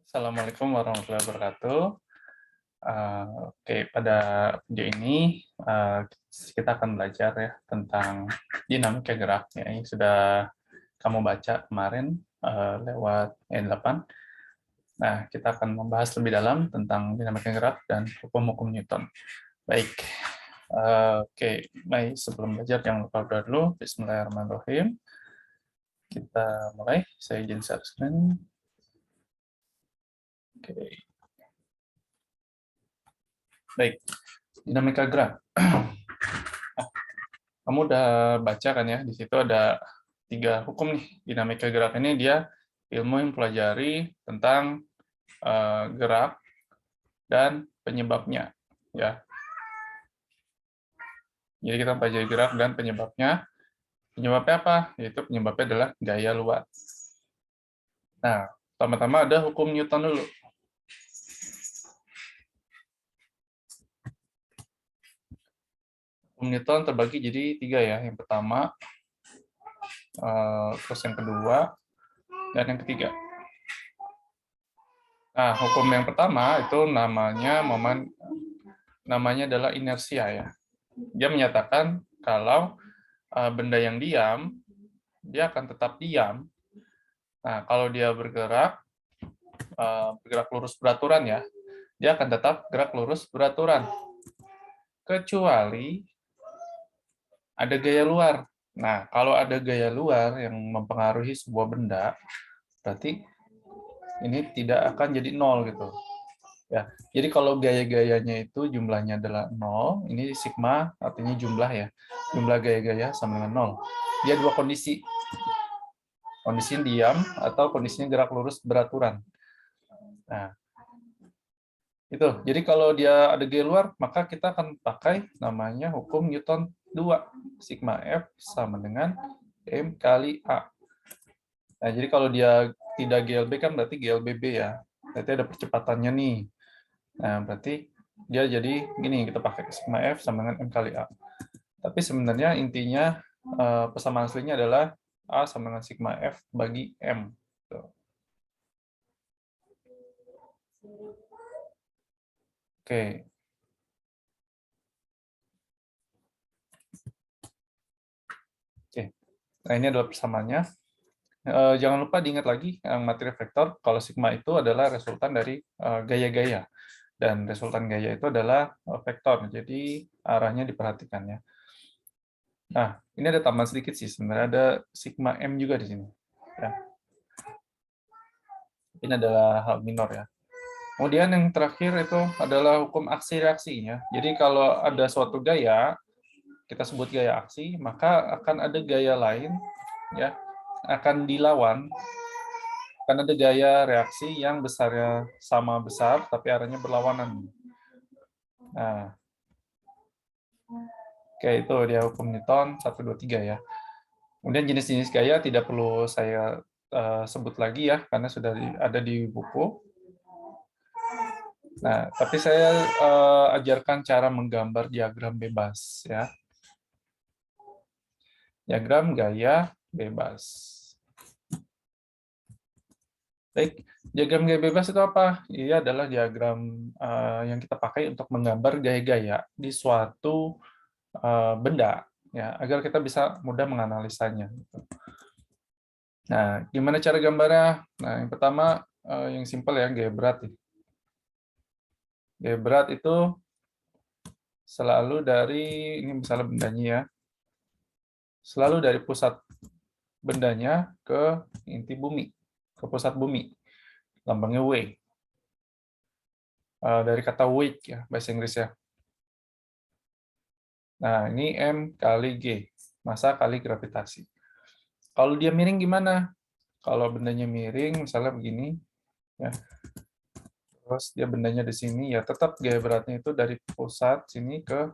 Assalamualaikum warahmatullahi wabarakatuh. Oke, pada video ini kita akan belajar ya tentang dinamika gerak ya, yang sudah kamu baca kemarin lewat E8. Nah, kita akan membahas lebih dalam tentang dinamika gerak dan hukum-hukum Newton. Baik, oke, baik sebelum belajar jangan lupa berdoa dulu. Bismillahirrahmanirrahim. Kita mulai. Saya izin share screen. Oke. Baik, dinamika gerak. Kamu udah baca kan ya, di situ ada 3 hukum nih. Dinamika gerak ini dia ilmu yang mempelajari tentang gerak dan penyebabnya. Ya, jadi kita pelajari gerak dan penyebabnya. Penyebabnya apa? Yaitu penyebabnya adalah gaya luar. Nah, pertama-tama ada hukum Newton dulu. Hukum Newton terbagi jadi 3 ya. Yang pertama, terus yang kedua, dan yang ketiga. Nah, hukum yang pertama itu namanya adalah inersia ya. Dia menyatakan kalau benda yang diam, dia akan tetap diam. Nah, kalau dia bergerak lurus beraturan ya, dia akan tetap gerak lurus beraturan. Kecuali ada gaya luar. Nah, kalau ada gaya luar yang mempengaruhi sebuah benda, berarti ini tidak akan jadi nol gitu. Ya, jadi kalau gaya-gayanya itu jumlahnya adalah 0, ini sigma artinya jumlah ya. Jumlah gaya-gaya sama dengan 0. Dia dua kondisi. Kondisinya diam atau kondisinya gerak lurus beraturan. Nah, itu. Jadi kalau dia ada gaya luar, maka kita akan pakai namanya hukum Newton 2. Sigma F sama dengan M kali A. Nah, jadi kalau dia tidak GLB kan berarti GLBB ya. Berarti ada percepatannya nih. Nah, berarti dia jadi gini, kita pakai sigma F sama dengan M kali A. Tapi sebenarnya intinya persamaan aslinya adalah A sama dengan sigma F bagi M. Oke. Oke. Nah, ini adalah persamaannya. Jangan lupa diingat lagi yang materi vektor, kalau sigma itu adalah resultan dari gaya-gaya. Dan resultan gaya itu adalah vektor, jadi arahnya diperhatikan ya. Nah, ini ada tambahan sedikit sih, sebenarnya ada sigma M juga di sini. Ya. Ini adalah hal minor ya. Kemudian yang terakhir itu adalah hukum aksi reaksinya. Jadi kalau ada suatu gaya, kita sebut gaya aksi, maka akan ada gaya lain ya, akan dilawan, akan ada gaya reaksi yang besarnya sama besar tapi arahnya berlawanan. Nah, oke, itu dia hukum Newton 1, 2, 3 ya. Kemudian jenis-jenis gaya tidak perlu saya sebut lagi ya, karena sudah ada di buku. Nah, tapi saya ajarkan cara menggambar diagram bebas ya. Diagram gaya bebas. Baik, diagram gaya bebas itu apa? Ia adalah diagram yang kita pakai untuk menggambar gaya-gaya di suatu benda, ya, agar kita bisa mudah menganalisanya. Nah, gimana cara gambarnya? Nah, yang pertama yang simpel ya, gaya berat. Gaya berat itu selalu dari, ini misalnya bendanya ya, selalu dari pusat bendanya ke inti bumi, ke pusat bumi. Lambangnya W. Dari kata weight ya, bahasa Inggris ya. Nah, ini M kali G, massa kali gravitasi. Kalau dia miring gimana? Kalau bendanya miring, misalnya begini, ya, terus dia bendanya di sini, ya tetap gaya beratnya itu dari pusat sini ke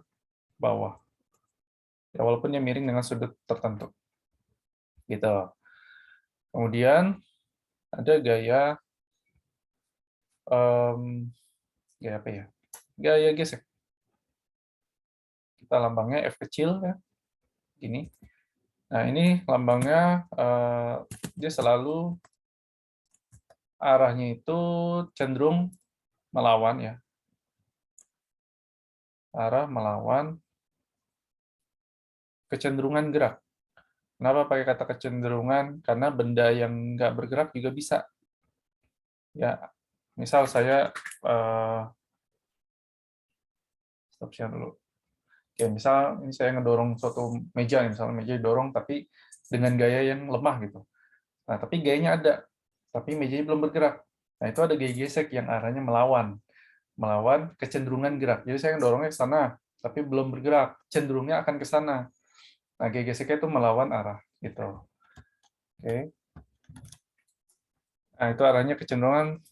bawah. Ya, walaupun dia miring dengan sudut tertentu. Gitu. Kemudian ada gaya gaya apa ya? Gaya gesek. Kita lambangnya F kecil ya. Gini. Nah, ini lambangnya dia selalu arahnya itu cenderung melawan ya. Arah melawan kecenderungan gerak. Kenapa pakai kata kecenderungan? Karena benda yang nggak bergerak juga bisa. Ya, misal saya stop share dulu. Oke, misal ini saya ngedorong suatu meja, misalnya meja didorong tapi dengan gaya yang lemah gitu. Nah, tapi gayanya ada, tapi mejanya belum bergerak. Nah, itu ada gaya gesek yang arahnya melawan kecenderungan gerak. Jadi saya ngedorongnya ke sana, tapi belum bergerak, cenderungnya akan ke sana. Nah, gaya geseknya itu melawan arah gitu. Oke. Nah, itu arahnya kecenderungan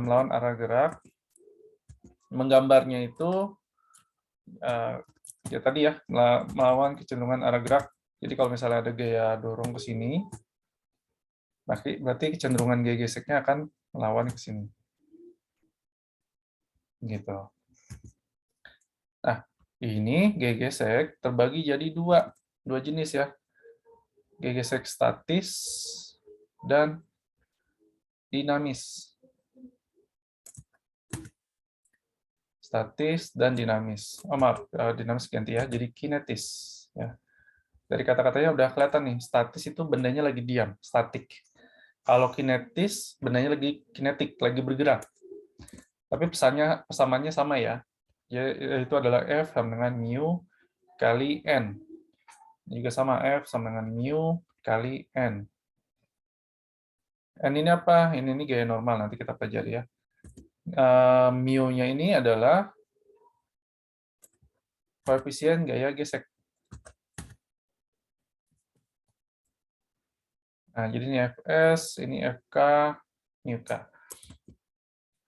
melawan arah gerak. Menggambarnya itu ya tadi ya, melawan kecenderungan arah gerak. Jadi kalau misalnya ada gaya dorong ke sini, berarti kecenderungan gaya geseknya akan melawan ke sini. Gitu. Nah, ini gaya gesek terbagi jadi dua jenis ya. Gaya gesek statis dan dinamis. Statis dan dinamis. Oh maaf, dinamis ganti ya, jadi kinetis. Ya. Dari kata-katanya udah kelihatan nih, statis itu bendanya lagi diam, statik. Kalau kinetis, bendanya lagi kinetik, lagi bergerak. Tapi persamaannya sama ya, yaitu adalah F sama dengan mu kali N. Juga sama F sama dengan mu kali N. N ini apa? Ini gaya normal, nanti kita pelajari ya. Mu-nya ini adalah koefisien gaya gesek. Nah, jadi ini Fs, ini Fk, mu K.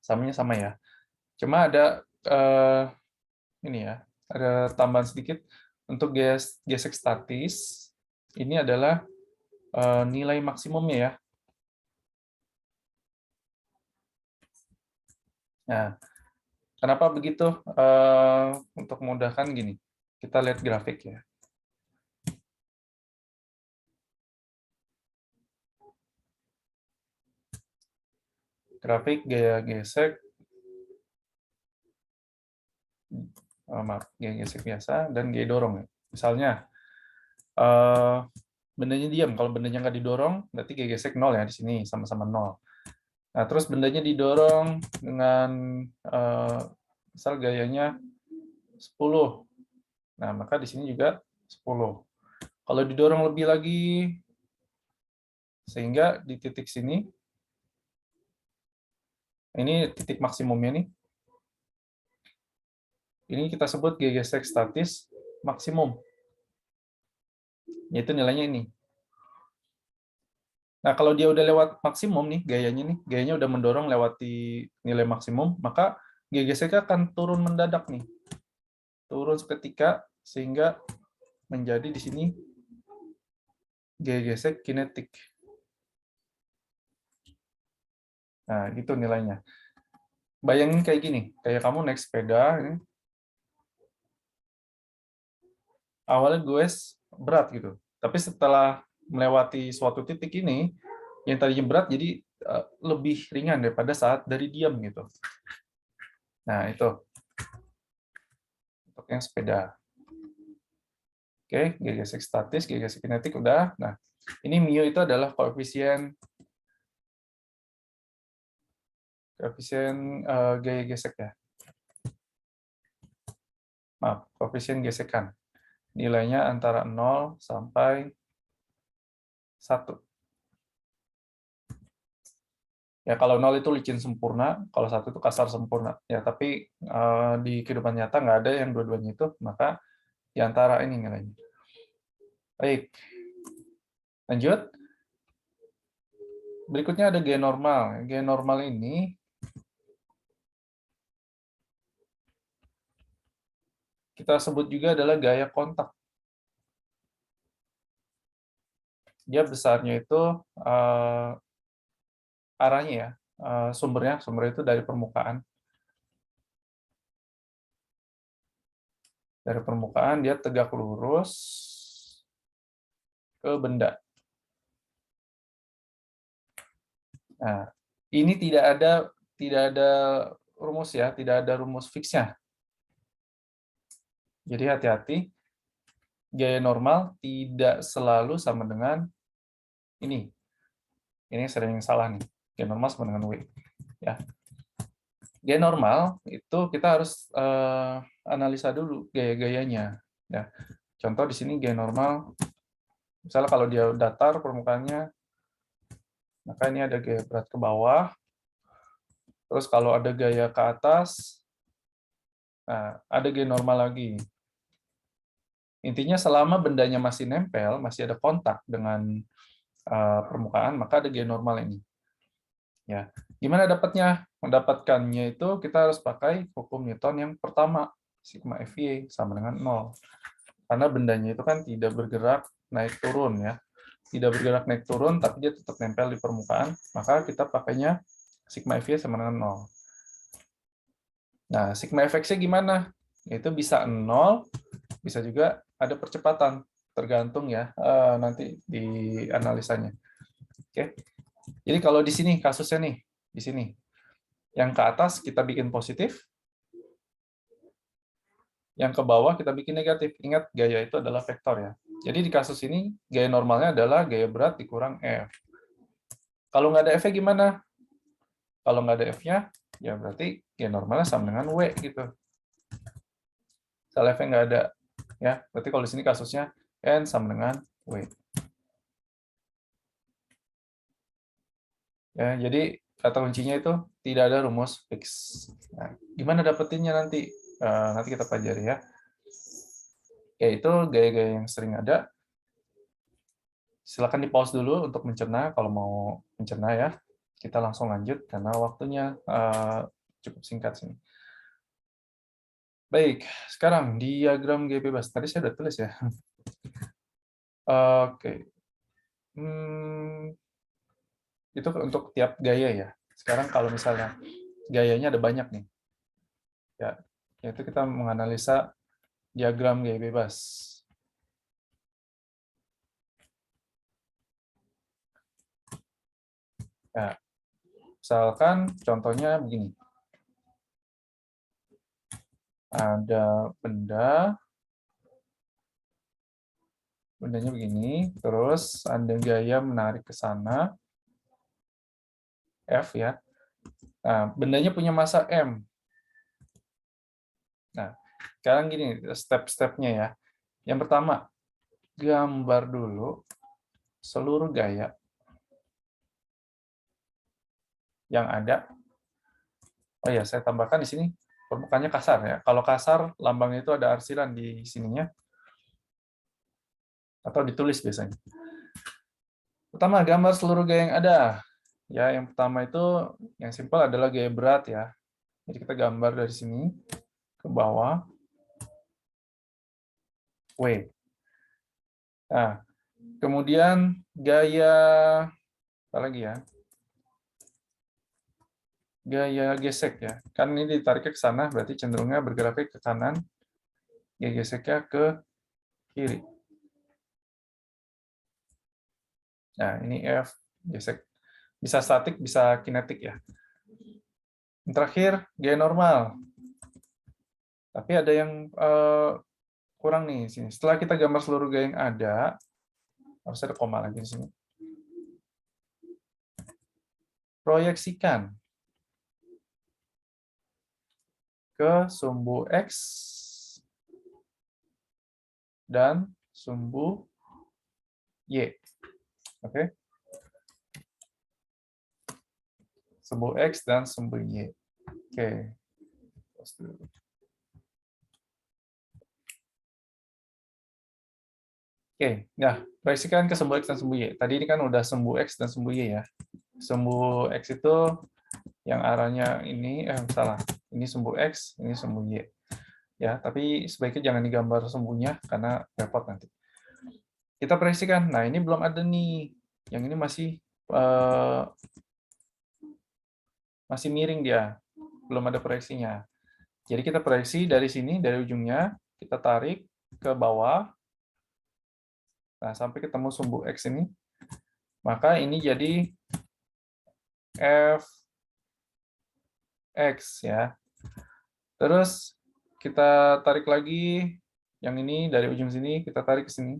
Samanya sama ya. Cuma ada ini ya, ada tambahan sedikit untuk gesek statis. Ini adalah nilai maksimumnya ya. Nah, kenapa begitu? Untuk memudahkan gini, kita lihat grafik ya. Grafik gaya gesek, maaf, gaya gesek biasa dan gaya dorong. Misalnya, bendanya diam. Kalau bendanya nggak didorong, berarti gaya gesek 0 ya di sini, sama-sama 0. Nah, terus bendanya didorong dengan misal gayanya 10. Nah, maka di sini juga 10. Kalau didorong lebih lagi, sehingga di titik sini, ini titik maksimumnya nih, ini kita sebut gaya gesek statis maksimum, yaitu nilainya ini. Nah, kalau dia udah lewat maksimum nih, gayanya udah mendorong lewati nilai maksimum, maka gaya geseknya akan turun mendadak nih. Turun seketika, sehingga menjadi di sini gaya gesek kinetik. Nah, itu nilainya. Bayangin kayak gini, kayak kamu naik sepeda, ini, awalnya gue berat gitu, tapi setelah melewati suatu titik ini, yang tadinya berat jadi lebih ringan daripada saat dari diam gitu. Nah, itu untuk yang sepeda. Oke, gaya gesek statis, gaya gesek kinetik udah. Nah, ini mu itu adalah koefisien gaya gesek ya. Maaf, koefisien gesekan. Nilainya antara 0 sampai 1. Ya, kalau 0 itu licin sempurna, kalau 1 itu kasar sempurna. Ya, tapi di kehidupan nyata nggak ada yang dua-duanya itu, maka di antara ini nilainya. Baik. Lanjut. Berikutnya ada gaya normal. Gaya normal ini kita sebut juga adalah gaya kontak. Dia besarnya itu arahnya ya, sumber itu dari permukaan. Dari permukaan dia tegak lurus ke benda. Nah, Ini tidak ada rumus ya, tidak ada rumus fixnya. Jadi hati-hati, gaya normal tidak selalu sama dengan ini. Ini sering salah nih. Gaya normal sama dengan W. Ya. Gaya normal itu kita harus analisa dulu gaya-gayanya. Ya. Contoh di sini gaya normal, misalnya kalau dia datar permukaannya, maka ini ada gaya berat ke bawah. Terus kalau ada gaya ke atas, nah, ada gaya normal lagi. Intinya selama bendanya masih nempel, masih ada kontak dengan permukaan, maka ada gaya normal ini. Ya, gimana dapatnya? Mendapatkannya itu kita harus pakai hukum Newton yang pertama, sigma FY sama dengan 0. Karena bendanya itu kan tidak bergerak naik turun ya. Tidak bergerak naik turun, tapi dia tetap nempel di permukaan, maka kita pakainya sigma FY sama dengan 0. Nah, sigma fx-nya gimana? Itu bisa 0, bisa juga ada percepatan, tergantung ya nanti di analisanya. Oke. Jadi kalau di sini kasusnya nih, di sini. Yang ke atas kita bikin positif, yang ke bawah kita bikin negatif. Ingat, gaya itu adalah vektor ya. Jadi di kasus ini, gaya normalnya adalah gaya berat dikurang F. Kalau nggak ada F-nya gimana? Kalau nggak ada F-nya, ya berarti gaya normalnya sama dengan W gitu. Kalau F-nya nggak ada, ya berarti kalau di sini kasusnya N sama dengan W. Ya, jadi kata kuncinya itu tidak ada rumus fix. Nah, gimana dapetinnya nanti? Nanti kita pelajari ya. Yaitu gaya-gaya yang sering ada. Silakan di pause dulu untuk mencerna kalau mau mencerna ya. Kita langsung lanjut karena waktunya cukup singkat sini. Baik, sekarang diagram gaya bebas. Tadi saya sudah tulis ya. Oke. Itu untuk tiap gaya ya. Sekarang kalau misalnya gayanya ada banyak nih. Ya, yaitu kita menganalisa diagram gaya bebas. Ya, misalkan contohnya begini. Ada bendanya begini, terus ada gaya menarik ke sana, F ya. Nah, bendanya punya massa M. Nah, sekarang gini, step-stepnya ya. Yang pertama, gambar dulu seluruh gaya yang ada. Oh ya, saya tambahkan di sini permukaannya kasar ya. Kalau kasar, lambangnya itu ada arsilan di sininya. Atau ditulis biasanya. Pertama, gambar seluruh gaya yang ada. Ya, yang pertama itu yang simpel adalah gaya berat ya. Jadi kita gambar dari sini ke bawah. W. Nah, kemudian gaya apa lagi ya? Gaya gesek ya. Kan ini ditariknya ke sana, berarti cenderungnya bergeraknya ke kanan. Gaya geseknya ke kiri. Nah, ini F gesek. Bisa statik, bisa kinetik ya. Yang terakhir, gaya normal. Tapi ada yang kurang nih di sini. Setelah kita gambar seluruh gaya yang ada, harus ada koma lagi di sini. Proyeksikan ke sumbu X dan sumbu Y. Oke. Sumbu X dan sumbu Y. Oke. Oke, nah, proyeksikan ke sumbu X dan sumbu Y. Tadi ini kan udah sumbu X dan sumbu Y ya. Sumbu X itu yang arahnya ini, salah. Ini sumbu X, ini sumbu Y. Ya, tapi sebaiknya jangan digambar sumbunya, karena repot nanti. Kita proyeksikan, nah ini belum ada nih. Yang ini masih miring dia. Belum ada proyeksinya. Jadi kita proyeksi dari sini, dari ujungnya, kita tarik ke bawah. Nah, sampai ketemu sumbu X ini. Maka ini jadi F X ya. Terus kita tarik lagi yang ini dari ujung sini, kita tarik ke sini.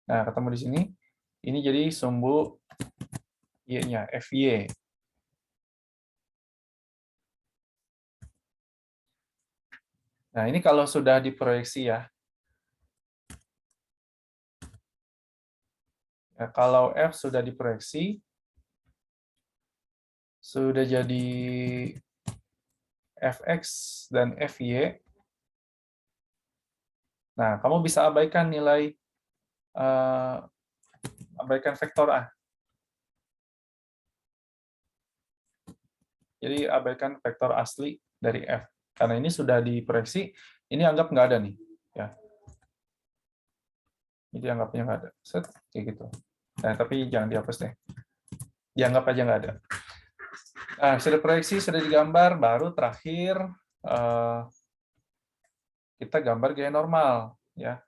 Nah, ketemu di sini. Ini jadi sumbu Y-nya, FY. Nah, ini kalau sudah diproyeksi ya. Kalau F sudah diproyeksi, sudah jadi Fx dan Fy. Nah, kamu bisa abaikan nilai, abaikan vektor A. Jadi abaikan vektor asli dari F. Karena ini sudah diproyeksi, ini anggap nggak ada nih. Ya. Jadi anggapnya nggak ada. Set, kayak gitu. Nah, tapi jangan dihapus deh. Dianggap aja nggak ada. Nah, sudah proyeksi, sudah digambar, baru terakhir kita gambar gaya normal. Ya.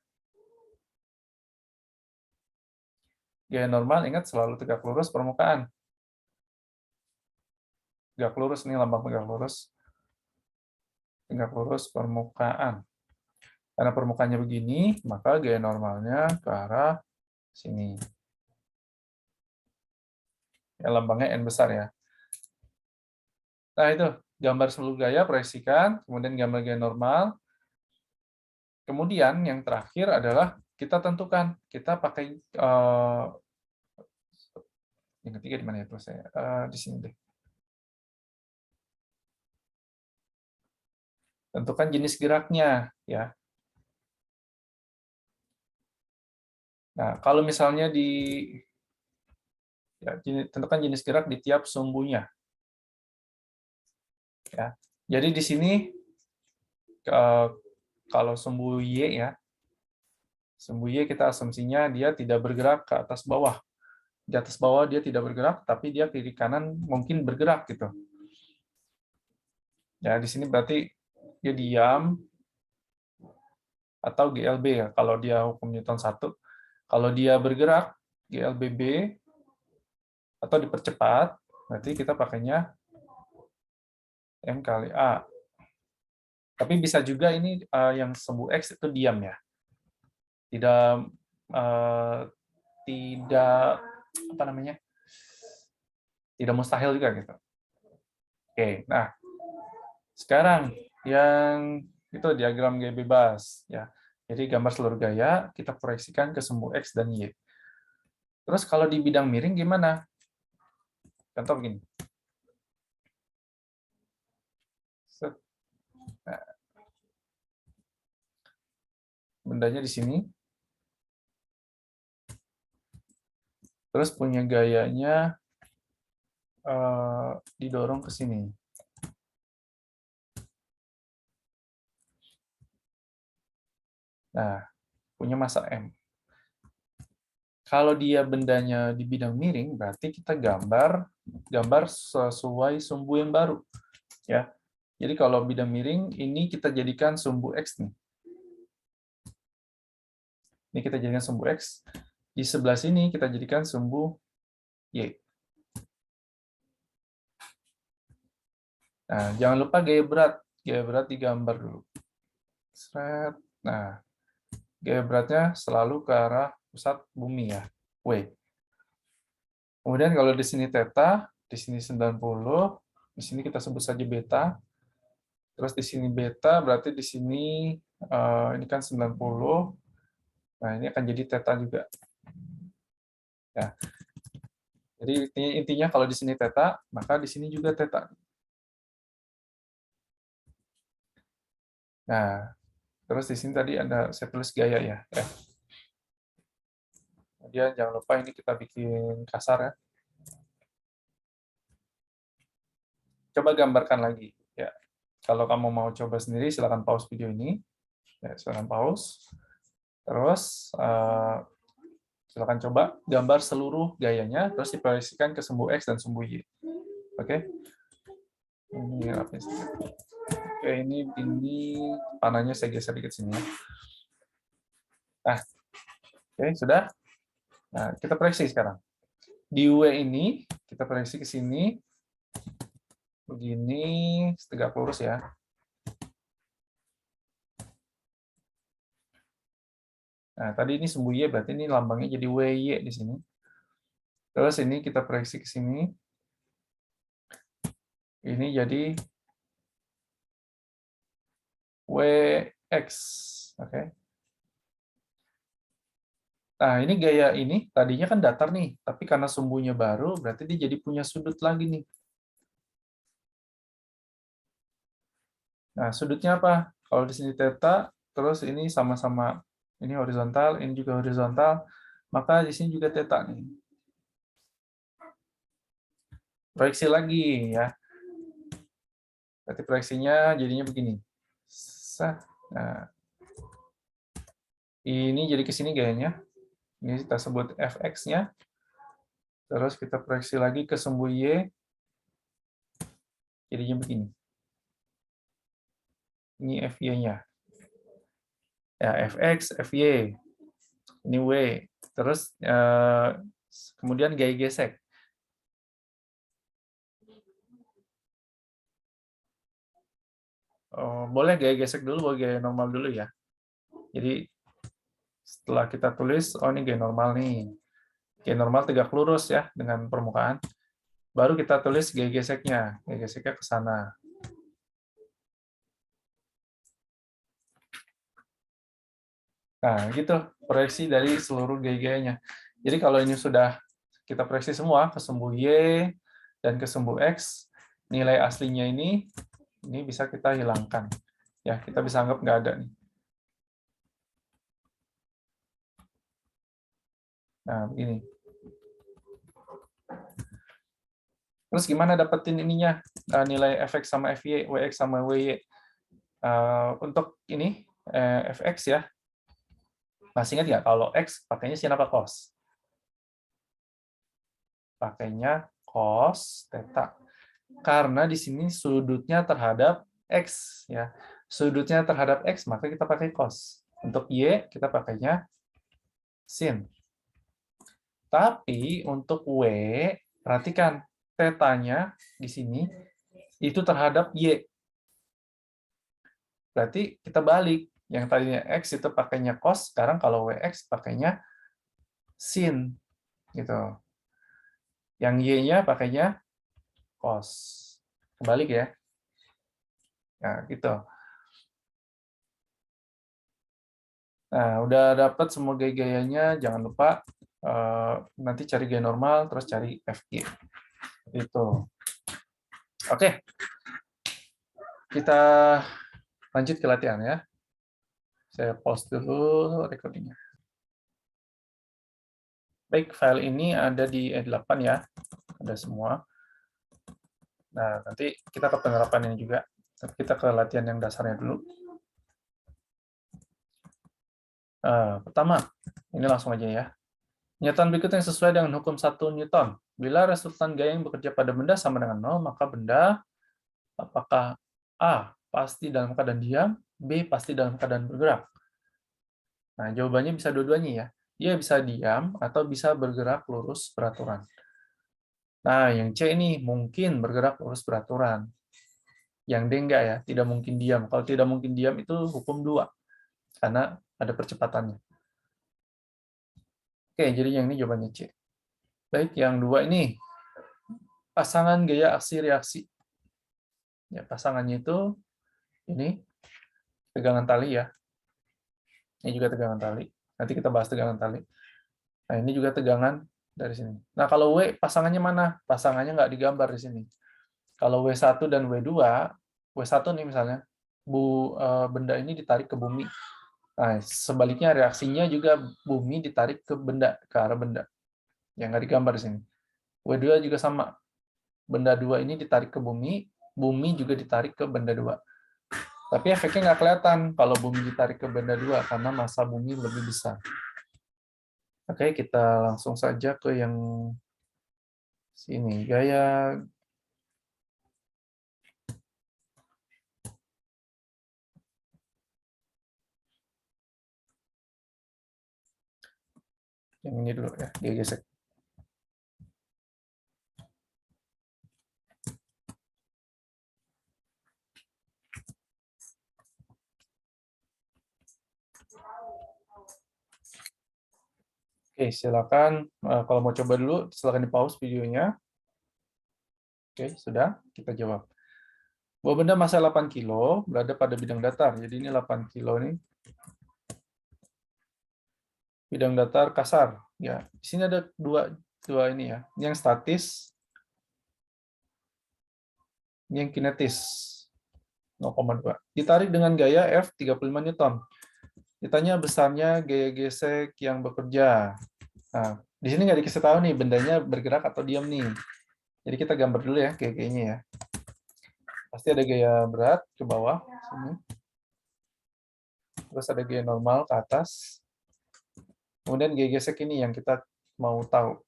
Gaya normal, ingat selalu tegak lurus permukaan. Tegak lurus, ini lambang tegak lurus. Tegak lurus permukaan. Karena permukaannya begini, maka gaya normalnya ke arah sini. Ya, lambangnya N besar ya. Nah, itu gambar seluruh gaya, proyeksikan, kemudian gambar gaya normal. Kemudian yang terakhir adalah kita tentukan, kita pakai yang ketiga di mana ya tuh saya? Di sini deh. Tentukan jenis geraknya ya. Nah, kalau misalnya tentukan jenis gerak di tiap sumbunya. Ya. Jadi di sini kalau sumbu Y ya, sumbu Y kita asumsinya dia tidak bergerak ke atas bawah. Di atas bawah dia tidak bergerak, tapi dia kiri kanan mungkin bergerak gitu. Ya, di sini berarti dia diam atau GLB ya, kalau dia hukum Newton 1. Kalau dia bergerak, GLBB atau dipercepat, berarti kita pakainya M kali A. Tapi bisa juga ini yang sumbu X itu diam ya. Tidak apa namanya? Tidak mustahil juga gitu. Oke, nah sekarang yang itu diagram gaya bebas ya. Jadi gambar seluruh gaya kita proyeksikan ke sumbu X dan Y. Terus kalau di bidang miring gimana? Contoh begini. Nah, bendanya di sini. Terus punya gayanya didorong ke sini. Nah, punya massa M. Kalau dia bendanya di bidang miring, berarti kita gambar sesuai sumbu yang baru. Ya. Jadi kalau bidang miring, ini kita jadikan sumbu X nih. Ini kita jadikan sumbu X. Di sebelah sini kita jadikan sumbu Y. Nah, jangan lupa gaya berat. Gaya berat digambar dulu. Nah, gaya beratnya selalu ke arah pusat bumi ya, W. Kemudian kalau di sini theta, di sini 90, di sini kita sebut saja beta. Terus di sini beta, berarti di sini ini kan 90. Nah, ini akan jadi theta juga. Ya. Jadi intinya kalau di sini theta, maka di sini juga theta. Nah, terus di sini tadi ada saya tulis gaya ya. Kemudian jangan lupa ini kita bikin kasar ya. Coba gambarkan lagi ya. Kalau kamu mau coba sendiri silakan pause video ini. Ya, silakan pause. Terus silakan coba gambar seluruh gayanya terus diproyeksikan ke sumbu X dan sumbu Y. Oke. Ini lapis. Oke, ini panahnya saya geser dikit sini ya. Nah, oke, sudah. Nah, kita proyeksi sekarang. Di W ini kita proyeksi ke sini. begini, tegak lurus ya. Nah, tadi ini sumbu Y, berarti ini lambangnya jadi WY di sini. Terus ini kita proyeksi ke sini. Ini jadi WX. Oke. Nah, ini gaya ini tadinya kan datar nih, tapi karena sumbunya baru, berarti dia jadi punya sudut lagi nih. Nah, sudutnya apa? Kalau di sini theta, terus ini sama-sama ini horizontal, ini juga horizontal, maka di sini juga theta nih. Proyeksi lagi ya. Berarti proyeksinya jadinya begini. Nah, ini jadi ke sini gayanya. Ini kita sebut fx-nya. Terus kita proyeksi lagi ke sumbu y, jadinya begini. Ini fy-nya. Ya, fx, fy. Ini w. Terus kemudian gaya gesek. Boleh gaya gesek dulu, boleh gaya normal dulu ya. Jadi setelah kita tulis, oh ini gaya normal nih. Gaya normal tegak lurus ya dengan permukaan. Baru kita tulis gaya geseknya. Gaya geseknya ke sana. Nah, gitu proyeksi dari seluruh gaya-gayanya. Jadi kalau ini sudah kita proyeksi semua ke sumbu Y dan ke sumbu X, nilai aslinya ini bisa kita hilangkan. Ya, kita bisa anggap nggak ada nih. Nah, begini. Terus gimana dapetin ininya? Nilai fx sama fy, wx sama wy. Untuk ini, fx ya. Masih ingat nggak kalau x pakainya sin apa cos? Pakainya cos theta. Karena di sini sudutnya terhadap x ya. Sudutnya terhadap x maka kita pakai cos. Untuk y kita pakainya sin. Tapi untuk w, perhatikan tetanya di sini itu terhadap y. Berarti kita balik. Yang tadinya x itu pakainya cos, sekarang kalau wx pakainya sin gitu. Yang y-nya pakainya cos. Kebalik ya. Nah, gitu. Nah, udah dapat semua gaya-gayanya, jangan lupa nanti cari gaya normal, terus cari FG. Itu. Oke, kita lanjut ke latihan ya. Saya pause dulu recordingnya. Baik, file ini ada di E8 ya, ada semua. Nah, nanti kita ke penerapan ini juga. Tapi kita ke latihan yang dasarnya dulu. Pertama, ini langsung aja ya. Kenyataan berikut yang sesuai dengan hukum 1 Newton. Bila resultan gaya yang bekerja pada benda sama dengan 0, maka benda apakah A, pasti dalam keadaan diam, B, pasti dalam keadaan bergerak. Nah, jawabannya bisa dua-duanya ya. Dia bisa diam atau bisa bergerak lurus beraturan. Nah, yang C ini mungkin bergerak lurus beraturan. Yang D enggak ya, tidak mungkin diam. Kalau tidak mungkin diam itu hukum 2, karena ada percepatannya. Oke, jadi yang ini jawabannya C. Baik, yang 2 ini pasangan gaya aksi reaksi. Ya, pasangannya itu ini tegangan tali ya. Ini juga tegangan tali. Nanti kita bahas tegangan tali. Nah, ini juga tegangan dari sini. Nah, kalau W pasangannya mana? Pasangannya nggak digambar di sini. Kalau W1 dan W2, W1 nih misalnya, benda ini ditarik ke bumi. Nah, sebaliknya reaksinya juga bumi ditarik ke benda, ke arah benda. Yang nggak digambar di sini. W2 juga sama. Benda 2 ini ditarik ke bumi juga ditarik ke benda 2. Tapi efeknya nggak kelihatan kalau bumi ditarik ke benda 2 karena massa bumi lebih besar. Oke, kita langsung saja ke yang sini. Gaya yang ini dulu ya, gaya gesek. Oke, silakan. Kalau mau coba dulu, silakan di-pause videonya. Oke, sudah. Kita jawab. Bahwa benda massa 8 kilo berada pada bidang datar. Jadi ini 8 kilo ini bidang datar kasar. Ya, di sini ada dua ini ya. Ini yang statis, ini yang kinetis. 0,2. Ditarik dengan gaya F 35 Newton. Ditanya besarnya gaya gesek yang bekerja. Nah, di sini nggak dikasih tahu nih bendanya bergerak atau diam nih. Jadi kita gambar dulu ya gaya-gayanya ya. Pasti ada gaya berat ke bawah sini. Terus ada gaya normal ke atas. Kemudian gaya gesek ini yang kita mau tahu.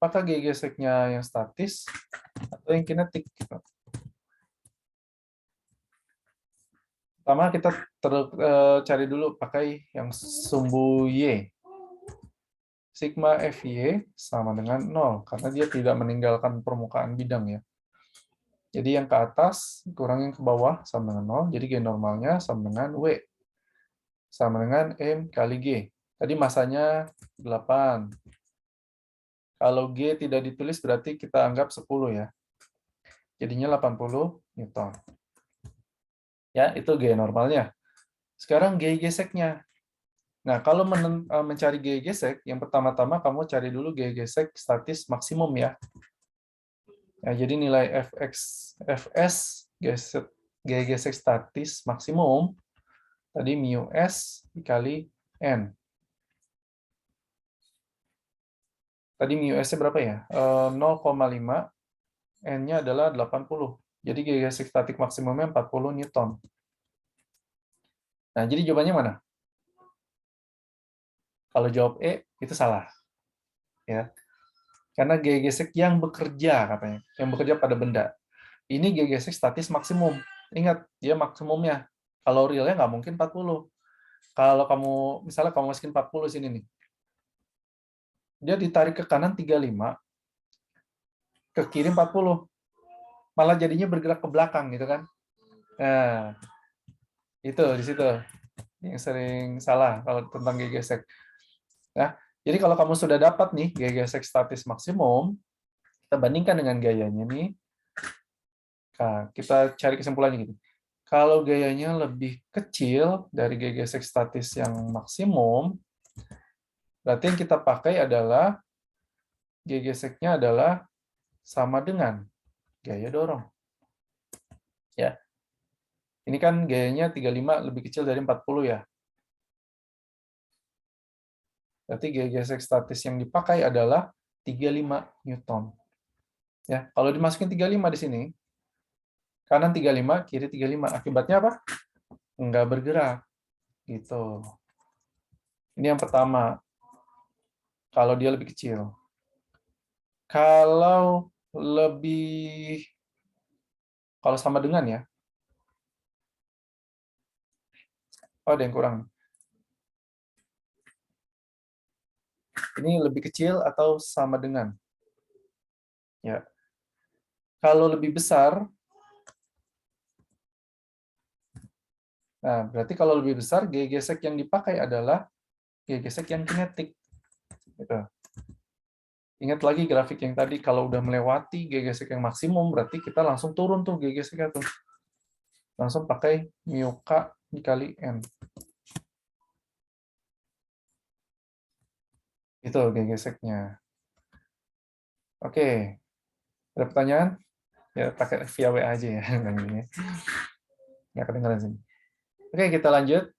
Apakah gaya geseknya yang statis atau yang kinetik? Pertama kita cari dulu pakai yang sumbu Y. Sigma FY sama dengan 0, karena dia tidak meninggalkan permukaan bidang ya. Jadi yang ke atas kurang yang ke bawah sama dengan 0, jadi G normalnya sama dengan W. Sama dengan M kali G. Tadi masanya 8. Kalau G tidak ditulis berarti kita anggap 10 ya. Jadinya 80 Newton. Ya, itu G normalnya. Sekarang G geseknya. Nah, kalau mencari gaya gesek, yang pertama-tama kamu cari dulu gaya gesek statis maksimum ya. Nah, jadi nilai Fs gaya gesek statis maksimum tadi mu s dikali n. Tadi mu s-nya berapa ya? 0,5, n-nya adalah 80. Jadi gaya gesek statik maksimumnya 40 Newton. Nah, jadi jawabannya mana? Kalau jawab E, itu salah. Ya. Karena gaya gesek yang bekerja katanya, yang bekerja pada benda. Ini gaya gesek statis maksimum. Ingat, dia maksimumnya. Kalau realnya nggak mungkin 40. Kalau kamu, misalnya kamu masukin 40 sini nih. Dia ditarik ke kanan 35, ke kiri 40. Malah jadinya bergerak ke belakang gitu kan. Nah, itu di situ yang sering salah kalau tentang gaya gesek. Nah, jadi kalau kamu sudah dapat nih gaya gesek statis maksimum, kita bandingkan dengan gayanya nih. Nah, kita cari kesimpulannya gitu. Kalau gayanya lebih kecil dari gaya gesek statis yang maksimum, berarti yang kita pakai adalah gaya geseknya adalah sama dengan gaya dorong. Ya. Ini kan gayanya 35 lebih kecil dari 40 ya. Berarti gaya gesek statis yang dipakai adalah 35 Newton. Ya, kalau dimasukin 35 di sini, kanan 35, kiri 35. Akibatnya apa? Enggak bergerak. Gitu. Ini yang pertama. Kalau dia lebih kecil. Kalau lebih, kalau sama dengan ya. Oh, ada yang kurang. Ini lebih kecil atau sama dengan? Ya. Kalau lebih besar, nah berarti kalau lebih besar, gaya gesek yang dipakai adalah gaya gesek yang kinetik. Gitu. Ingat lagi grafik yang tadi, kalau udah melewati gaya gesek yang maksimum, berarti kita langsung turun tuh gaya geseknya tuh. Langsung pakai mu k dikali n. Itu gaya geseknya. Oke. Ada pertanyaan? Ya pakai via WA aja ya. Nggak kedengeran sini. Oke, kita lanjut.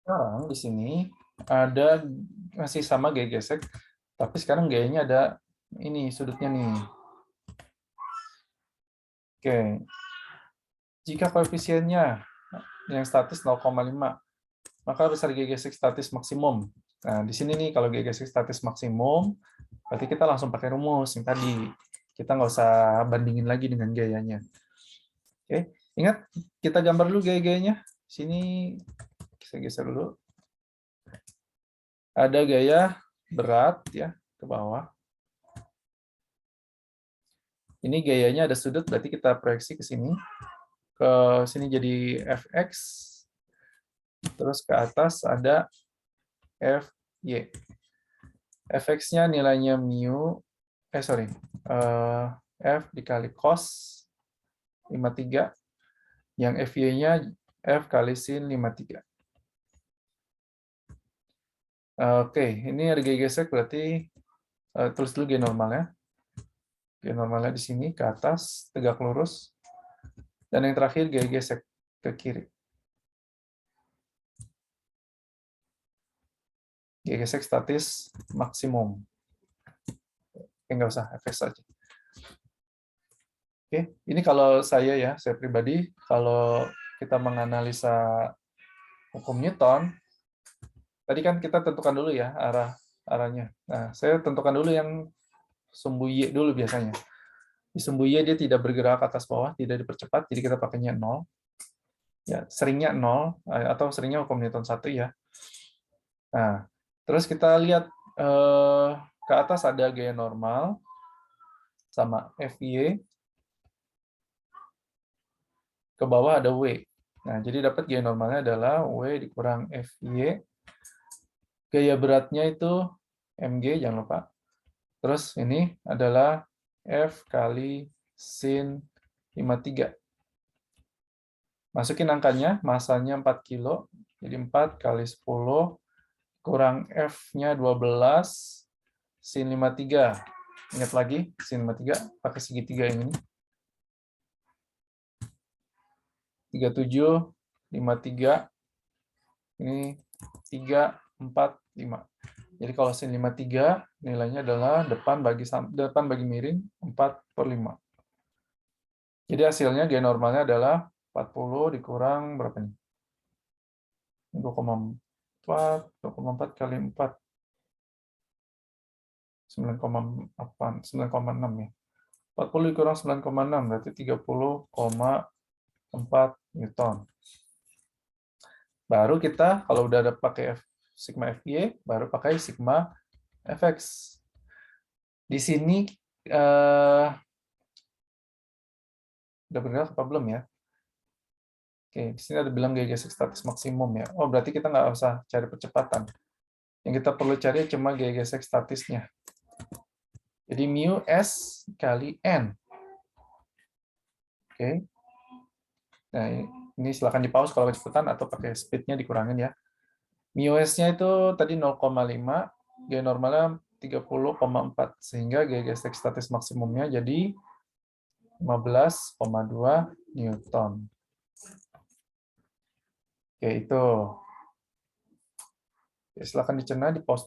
Sekarang di sini ada masih sama gaya gesek, tapi sekarang gayanya ada ini sudutnya nih. Oke. Jika koefisiennya yang statis 0,5, maka besar gaya gesek statis maksimum. Nah, di sini nih kalau gaya gesek statis maksimum, berarti kita langsung pakai rumus yang tadi. Kita nggak usah bandingin lagi dengan gayanya. Oke, ingat kita gambar dulu gaya-gayanya. Sini saya geser dulu. Ada gaya berat ya ke bawah. Ini gayanya ada sudut, berarti kita proyeksi ke sini. Ke sini jadi fx. Terus ke atas ada FY. Fx-nya nilainya mu, F dikali cos 53, yang FY-nya F kali sin 53. Oke, ini ada G gesek berarti tulis dulu G normalnya. G normalnya di sini ke atas, tegak lurus. Dan yang terakhir G gesek ke kiri. G gesek statis maksimum. Oke, nggak usah, Fx saja. Oke, ini kalau saya pribadi, kalau kita menganalisa hukum Newton, tadi kan kita tentukan dulu ya arahnya. Nah, saya tentukan dulu yang sumbu Y dulu biasanya. Di sumbu Y dia tidak bergerak atas bawah, tidak dipercepat, jadi kita pakainya 0. Ya, seringnya 0, atau seringnya hukum Newton 1 ya. Nah, terus kita lihat ke atas ada gaya normal sama FY, ke bawah ada W. Nah, jadi dapat gaya normalnya adalah W dikurang FY. Gaya beratnya itu mg, jangan lupa. Terus ini adalah F kali sin 53. Masukin angkanya, masanya 4 kilo, jadi 4 kali 10, kurang F-nya 12, sin 53. Ingat lagi, sin 53, pakai segitiga yang ini. 37, 53, ini 3, 4, 5. Jadi kalau sin 53 nilainya adalah depan bagi miring 4/5. Jadi hasilnya G normalnya adalah 40 dikurang berapa nih? 2,4 kali 4. 9,6 ya. 40 dikurang 9,6 berarti 30,4 Newton. Baru kita kalau udah ada pakai sigma FY, baru pakai sigma Fx. Di sini udah bergerak apa belum ya? Oke, di sini ada bilang gaya gesek statis maksimum ya. Oh, berarti kita nggak usah cari percepatan. Yang kita perlu cari cuma gaya gesek statisnya. Jadi mu S kali N. Oke. Nah, ini silakan di pause kalau kecepatan atau pakai speed-nya dikurangin ya. Mu S-nya itu tadi 0,5, gaya normalnya 30,4, sehingga gaya gesek statis maksimumnya jadi 15,2 Newton. Oke, itu. Oke, silakan dicerna di pause.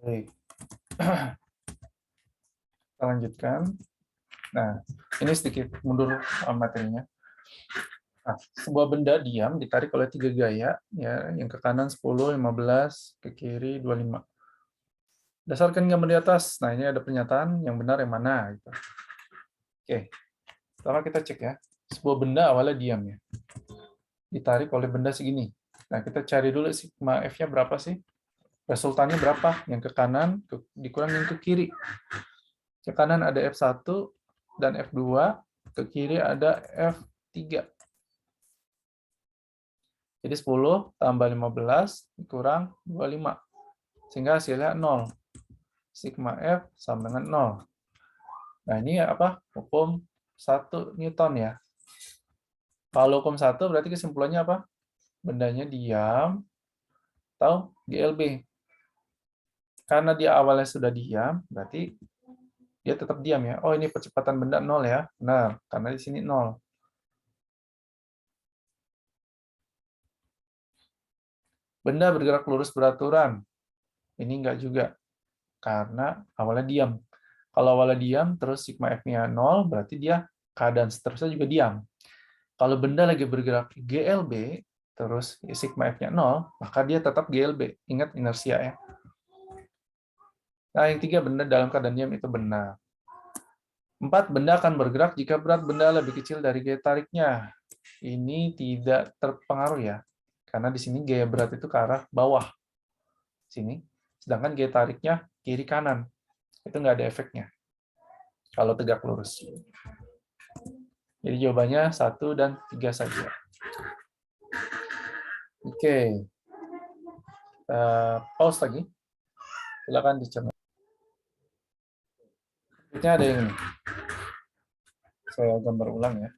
Oke. Kita lanjutkan. Nah, ini sedikit mundur materinya. Nah, sebuah benda diam ditarik oleh 3 gaya, ya, yang ke kanan 10, 15, ke kiri 25. Dasarkan gambar di atas. Nah, ini ada pernyataan yang benar yang mana. Gitu. Oke, pertama kita cek ya. Sebuah benda awalnya diam ya. Ditarik oleh benda segini. Nah, kita cari dulu sigma F-nya berapa sih? Resultannya berapa? Yang ke kanan dikurang yang ke kiri. Ke kanan ada F1 dan F2, ke kiri ada F3. Jadi 10 tambah 15 kurang 25. Sehingga hasilnya 0. Sigma F sama dengan 0. Nah, ini apa? Hukum 1 Newton ya. Kalau hukum 1 berarti kesimpulannya apa? Bendanya diam atau GLB. Karena dia awalnya sudah diam, berarti dia tetap diam ya. Oh, ini percepatan benda 0 ya. Benar, karena di sini 0. Benda bergerak lurus beraturan. Ini enggak juga. Karena awalnya diam. Kalau awalnya diam, terus sigma F-nya 0, berarti dia keadaan seterusnya juga diam. Kalau benda lagi bergerak GLB, terus sigma F-nya 0, maka dia tetap GLB. Ingat inersia ya. Nah, yang 3, benda dalam keadaan diam itu benar. 4, benda akan bergerak jika berat benda lebih kecil dari gaya tariknya. Ini tidak terpengaruh ya. Karena di sini gaya berat itu ke arah bawah. Sini. Sedangkan gaya tariknya kiri kanan. Itu nggak ada efeknya. Kalau tegak lurus. Jadi jawabannya 1 dan 3 saja. Oke, pause lagi. Silakan dicerna. Berikutnya ada yang ini. Saya gambar ulang ya.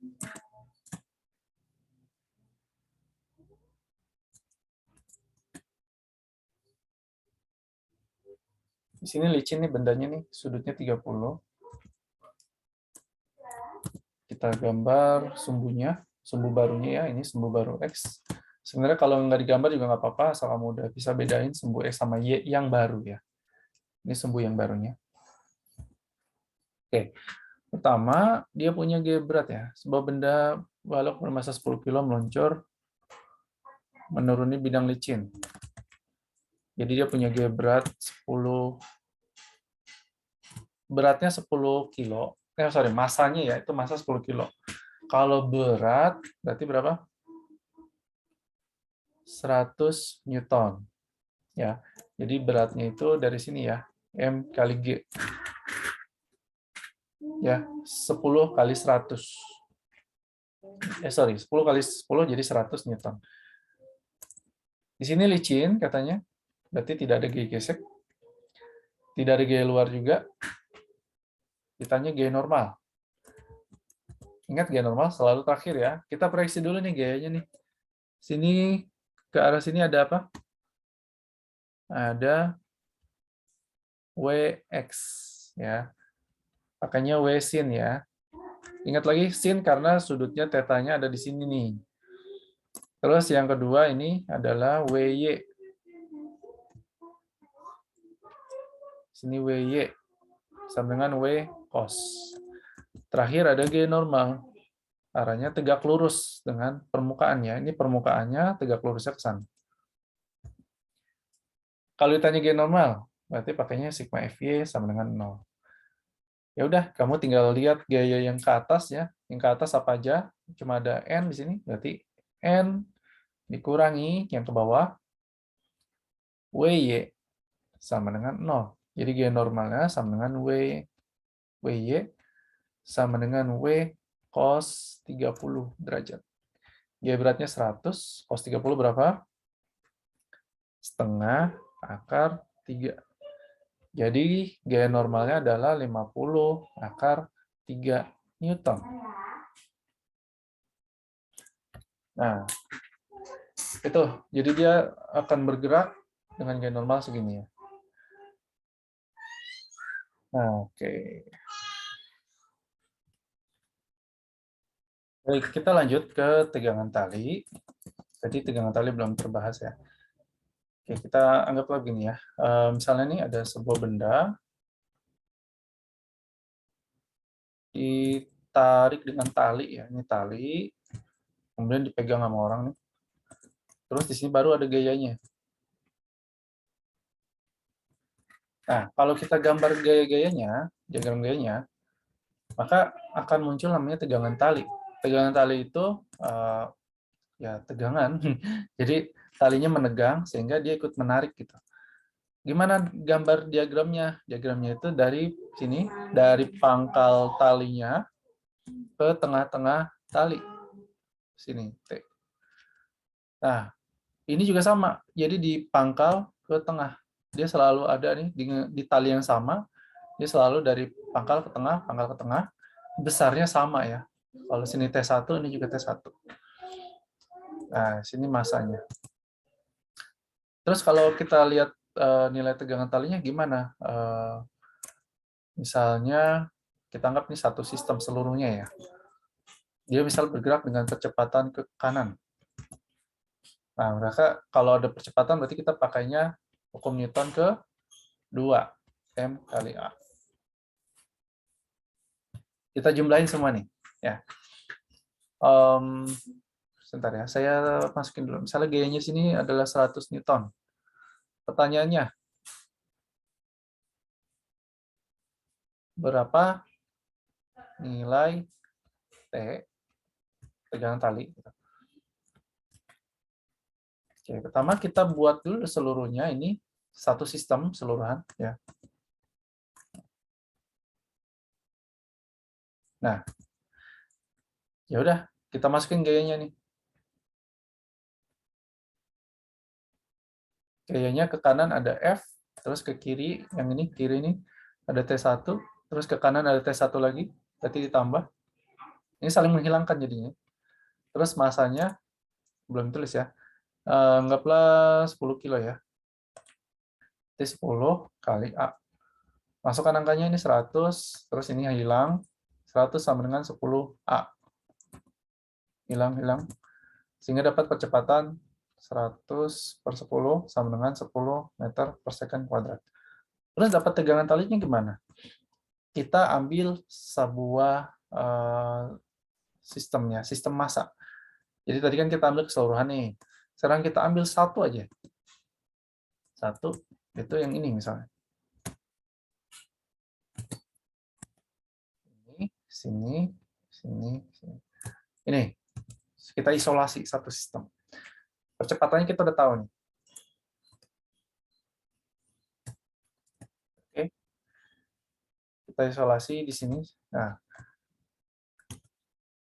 Di sini licin nih bendanya nih, sudutnya 30. Kita gambar sumbunya, sumbu barunya ya, ini sumbu baru X. Sebenarnya kalau nggak digambar juga nggak apa-apa, asal kamu udah bisa bedain sumbu X sama Y yang baru ya. Ini sumbu yang barunya. Oke, pertama dia punya G berat ya. Sebuah benda balok bermasa 10 kilo meluncur menuruni bidang licin. Jadi dia punya G berat 10, beratnya 10 kilo. Sorry, masanya ya, itu masa 10 kilo. Kalau berat, berarti berapa? 100 Newton. Ya, jadi beratnya itu dari sini ya, M kali G. Ya, 10 kali 100. Sorry, 10 kali 10 jadi 100 Newton. Di sini licin katanya, berarti tidak ada G gesek. Tidak ada gaya luar juga. Ditanya gaya normal. Ingat gaya normal selalu terakhir ya. Kita proyeksi dulu nih gayanya nih. Sini ke arah sini ada apa? Ada WX ya. Makanya W sin ya. Ingat lagi sin karena sudutnya tetanya ada di sini nih. Terus yang kedua ini adalah WY. Sini WY sama dengan W cos. Terakhir ada G normal. Arahnya tegak lurus dengan permukaannya. Ini permukaannya tegak lurusnya ke sana. Kalau ditanya G normal, berarti pakainya sigma FY sama dengan 0. Ya udah, kamu tinggal lihat gaya yang ke atas ya. Yang ke atas apa aja? Cuma ada N di sini, berarti N dikurangi yang ke bawah WY sama dengan 0. Jadi G normalnya sama dengan WY sama dengan W cos 30 derajat. G beratnya 100, cos 30 berapa? Setengah akar 3. Jadi gaya normalnya adalah 50 akar 3 Newton. Nah, itu. Jadi dia akan bergerak dengan gaya normal segini ya. Nah, oke. Baik, kita lanjut ke tegangan tali. Tadi tegangan tali belum terbahas ya. Oke, kita anggaplah begini ya. Misalnya nih ada sebuah benda ditarik dengan tali ya. Ini tali, kemudian dipegang sama orang nih. Terus di sini baru ada gayanya. Nah, kalau kita gambar gaya-gayanya, diagram gayanya, maka akan muncul namanya tegangan tali. Tegangan tali itu ya tegangan. Jadi talinya menegang sehingga dia ikut menarik gitu. Gimana gambar diagramnya? Diagramnya itu dari sini, dari pangkal talinya ke tengah-tengah tali. Sini, T. Nah, ini juga sama. Jadi di pangkal ke tengah. Dia selalu ada nih di tali yang sama. Dia selalu dari pangkal ke tengah, pangkal ke tengah. Besarnya sama ya. Kalau sini T1, ini juga T1. Nah, sini masanya. Terus kalau kita lihat nilai tegangan talinya gimana? Misalnya kita anggap ini satu sistem seluruhnya ya. Dia misal bergerak dengan kecepatan ke kanan. Nah, maka kalau ada percepatan berarti kita pakainya hukum Newton ke 2 M kali A. Kita jumlahin semua nih, ya. Sebentar ya, saya masukin dulu. Misalnya gayanya sini adalah 100 Newton. Pertanyaannya, berapa nilai T tegangan tali? Oke, pertama kita buat dulu seluruhnya ini satu sistem seluruhan ya. Nah, ya udah kita masukin gayanya nih. Gayanya ke kanan ada F, terus ke kiri, yang ini, kiri ini ada T1, terus ke kanan ada T1 lagi, berarti ditambah. Ini saling menghilangkan jadinya. Terus masanya, belum tulis ya, anggaplah 10 kilo ya. T10 kali A. Masukkan angkanya ini 100, terus ini hilang. 100 sama dengan 10A. Hilang. Sehingga dapat percepatan 100 per 10 sama dengan 10 meter per second kuadrat. Terus dapat tegangan talinya gimana? Kita ambil sebuah sistemnya, sistem massa. Jadi tadi kan kita ambil keseluruhan nih. Sekarang kita ambil satu aja. Satu, itu yang ini misalnya. Sini. Ini, kita isolasi satu sistem. Percepatannya kita udah tahu nih. Oke. Kita isolasi di sini. Nah,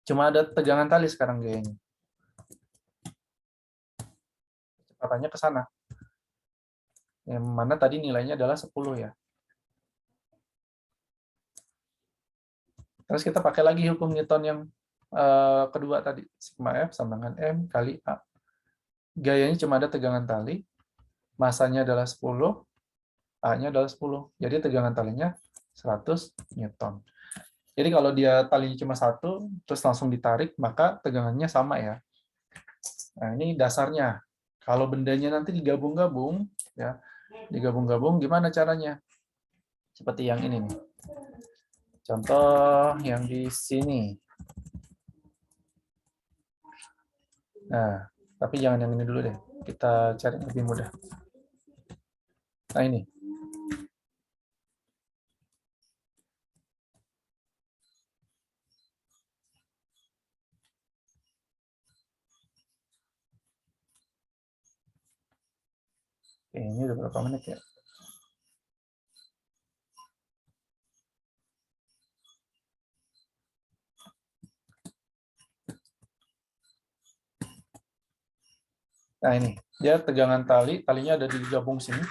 cuma ada tegangan tali sekarang gayanya. Percepatannya ke sana. Yang mana tadi nilainya adalah 10 ya. Terus kita pakai lagi hukum Newton yang kedua tadi. Sigma F sama dengan M kali A. Gayanya cuma ada tegangan tali. Masanya adalah 10. A-nya adalah 10. Jadi tegangan talinya 100 Newton. Jadi kalau dia talinya cuma satu, terus langsung ditarik, maka tegangannya sama ya. Nah, ini dasarnya. Kalau bendanya nanti digabung-gabung, ya, gimana caranya? Seperti yang ini nih. Contoh yang di sini. Nah, tapi jangan yang ini dulu deh. Kita cari yang lebih mudah. Nah, ini. Oke, ini udah berapa menit ya? Nah, ini. Dia tegangan tali, talinya ada digabung sini.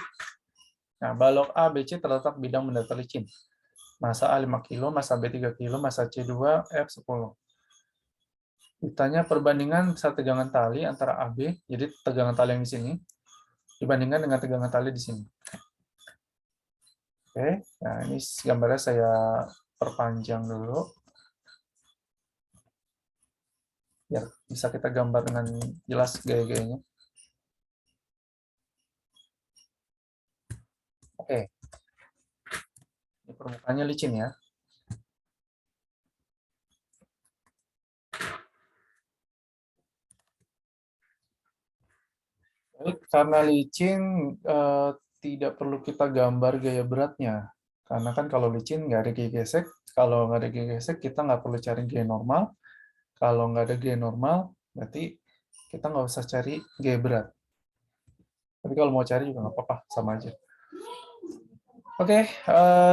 Nah, balok A, B, C terletak bidang benda terlicin. Massa A 5 kg, massa B 3 kg, massa C 2, F 10. Ditanya perbandingan besar tegangan tali antara AB, jadi tegangan tali yang di sini, dibandingkan dengan tegangan tali di sini. Oke, nah ini gambarnya saya perpanjang dulu, biar bisa kita gambar dengan jelas gaya-gayanya. Oke, ini permukaannya licin ya. Jadi, karena licin, tidak perlu kita gambar gaya beratnya. Karena kan kalau licin nggak ada gaya gesek, kalau nggak ada gaya gesek kita nggak perlu cari gaya normal. Kalau nggak ada gaya normal, berarti kita nggak usah cari gaya berat. Tapi kalau mau cari juga nggak apa-apa, sama aja. Oke,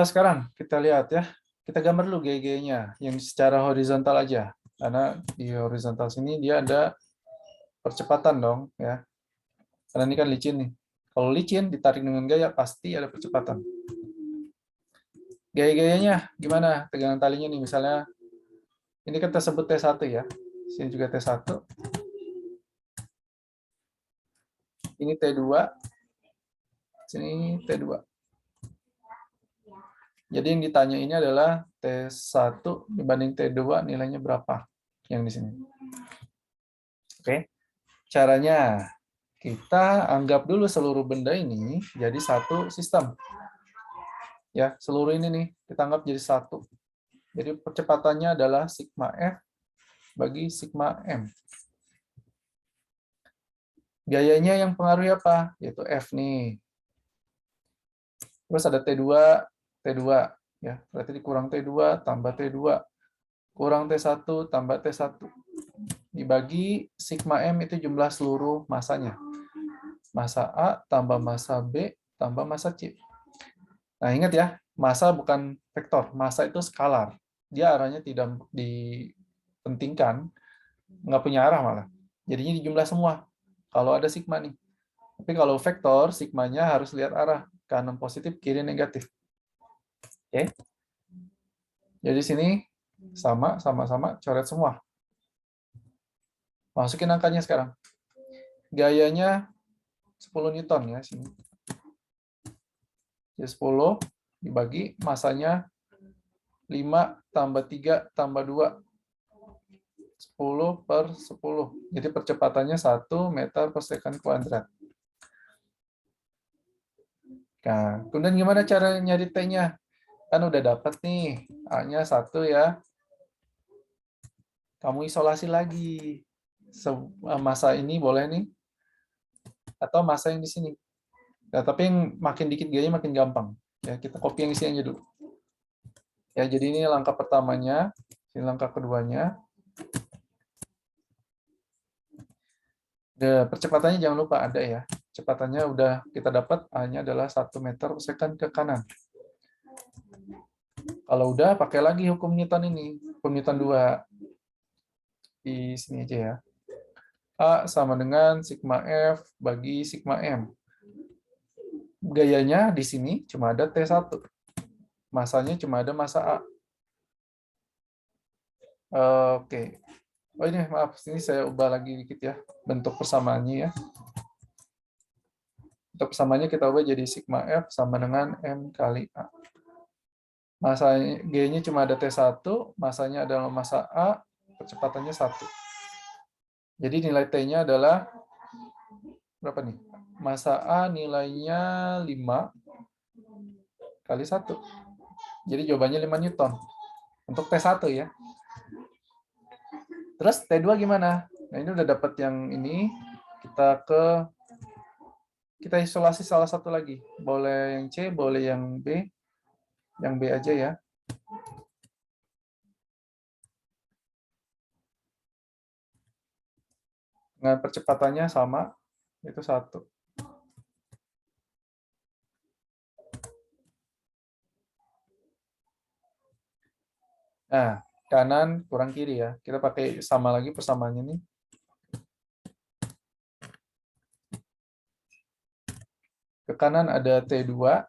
sekarang kita lihat ya. Kita gambar dulu gaya-gayanya, yang secara horizontal aja. Karena di horizontal sini dia ada percepatan dong, ya. Karena ini kan licin nih. Kalau licin ditarik dengan gaya pasti ada percepatan. Gaya-gayanya gimana? Tegangan talinya nih misalnya ini kita sebut T1 ya. Sini juga T1. Ini T2. Sini T2. Jadi yang ditanya ini adalah T1 dibanding T2 nilainya berapa? Yang di sini. Oke. Caranya kita anggap dulu seluruh benda ini jadi satu sistem. Ya, seluruh ini nih kita anggap jadi satu. Jadi percepatannya adalah sigma F bagi sigma M. Gayanya yang pengaruhi apa? Yaitu F nih. Terus ada T2 ya. Berarti dikurang T2 tambah T2 kurang T1 tambah T1. Dibagi sigma M itu jumlah seluruh masanya. Massa A tambah massa B tambah massa C. Nah, ingat ya, massa bukan vektor, massa itu skalar. Dia arahnya tidak dipentingkan, nggak punya arah malah. Jadinya dijumlah semua. Kalau ada sigma nih. Tapi kalau vektor, sigmanya harus lihat arah. Kanan positif, kiri negatif. Oke. Jadi sini sama, coret semua. Masukin angkanya sekarang. Gayanya 10 Newton ya sini. Jadi 10 dibagi, masanya 5 tambah 3 tambah 2. 10 per 10. Jadi percepatannya 1 meter per second kuadrat. Nah, kemudian gimana cara nyari T-nya? Kan udah dapat nih, A-nya 1 ya. Kamu isolasi lagi. Masa ini boleh nih, atau masa yang di sini. Nah, tapi yang makin dikit gayanya makin gampang. Ya, kita copy yang isinya dulu. Ya, jadi ini langkah pertamanya, ini langkah keduanya. Percepatannya jangan lupa ada ya. Kecepatannya udah kita dapat, A-nya adalah 1 meter per second ke kanan. Kalau udah, pakai lagi hukum Newton ini. Hukum Newton 2. Di sini aja ya. A sama dengan sigma F bagi sigma M. Gayanya di sini cuma ada T1. Masanya cuma ada masa A. Oke. Oh ini, maaf. Sini saya ubah lagi dikit ya. Bentuk persamaannya ya. Untuk persamaannya kita ubah jadi sigma F sama dengan M kali A. Masanya G-nya cuma ada T1, masanya adalah massa A, percepatannya 1. Jadi nilai T-nya adalah berapa nih? Massa A nilainya 5 kali 1. Jadi jawabannya 5 Newton. Untuk T1 ya. Terus T2 gimana? Nah ini udah dapat yang ini. Kita isolasi salah satu lagi. Boleh yang C, boleh yang B. Yang B aja ya. Dengan percepatannya sama, itu 1. Nah, kanan kurang kiri ya. Kita pakai sama lagi persamaannya nih. Ke kanan ada T2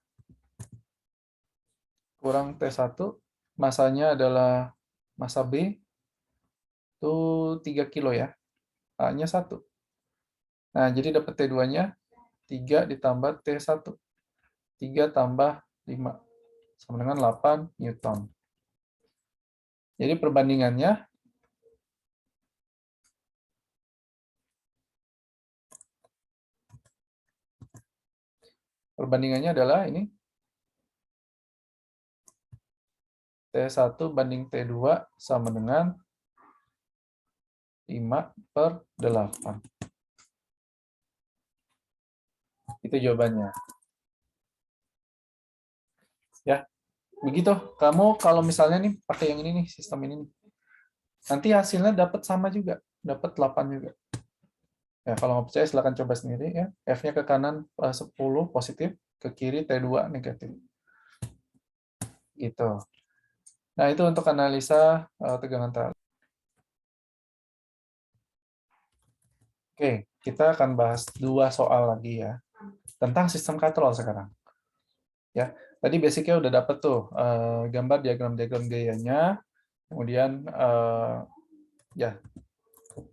kurang T1. Masanya adalah massa B. Itu 3 kilo ya. A-nya 1. Nah, jadi dapat T2-nya 3 ditambah T1. 3 tambah 5. Sama dengan 8 Newton. Jadi perbandingannya adalah ini. T1 banding T2 sama dengan 5/8. Itu jawabannya. Ya, begitu. Kamu kalau misalnya nih pakai yang ini nih, sistem ini nih. Nanti hasilnya dapat sama juga, dapat 8 juga. Ya, kalau nggak percaya silakan coba sendiri ya. F-nya ke kanan 10 positif, ke kiri T2 negatif. Gitu. Nah, itu untuk analisa tegangan tali. Oke, kita akan bahas 2 soal lagi ya. Tentang sistem katrol sekarang. Ya, tadi basicnya udah dapet tuh gambar diagram-diagram gayanya, kemudian ya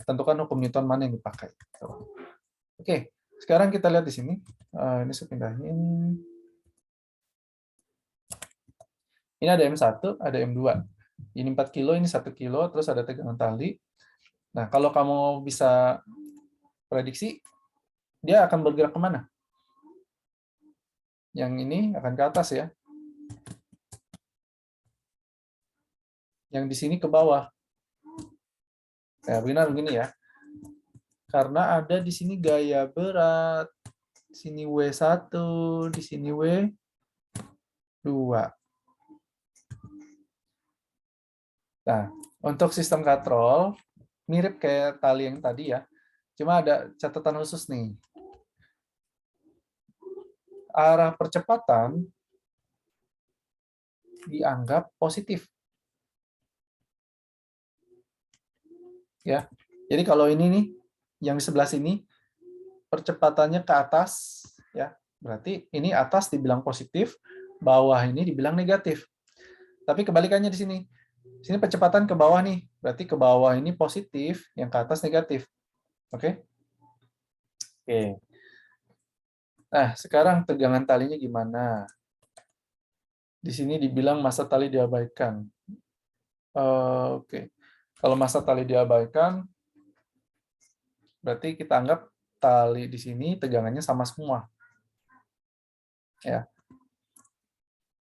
tentukan hukum Newton mana yang dipakai. Oke, sekarang kita lihat di sini. Ini saya pindahin. Ini ada M1, ada M2. Ini 4 kilo, ini 1 kilo, terus ada tegangan tali. Nah, kalau kamu bisa prediksi, dia akan bergerak kemana? Yang ini akan ke atas ya. Yang di sini ke bawah. Nah, benar begini ya. Karena ada di sini gaya berat. Di sini W1, di sini W2. Nah, untuk sistem katrol, mirip kayak tali yang tadi ya. Cuma ada catatan khusus nih. Arah percepatan dianggap positif. Ya. Jadi kalau ini nih, yang di sebelah sini, percepatannya ke atas, ya berarti ini atas dibilang positif, bawah ini dibilang negatif. Tapi kebalikannya di sini. Sini percepatan ke bawah nih, berarti ke bawah ini positif, yang ke atas negatif. Oke? Oke. Nah, sekarang tegangan talinya gimana? Di sini dibilang massa tali diabaikan. Oke. Kalau massa tali diabaikan, berarti kita anggap tali di sini tegangannya sama semua. Ya.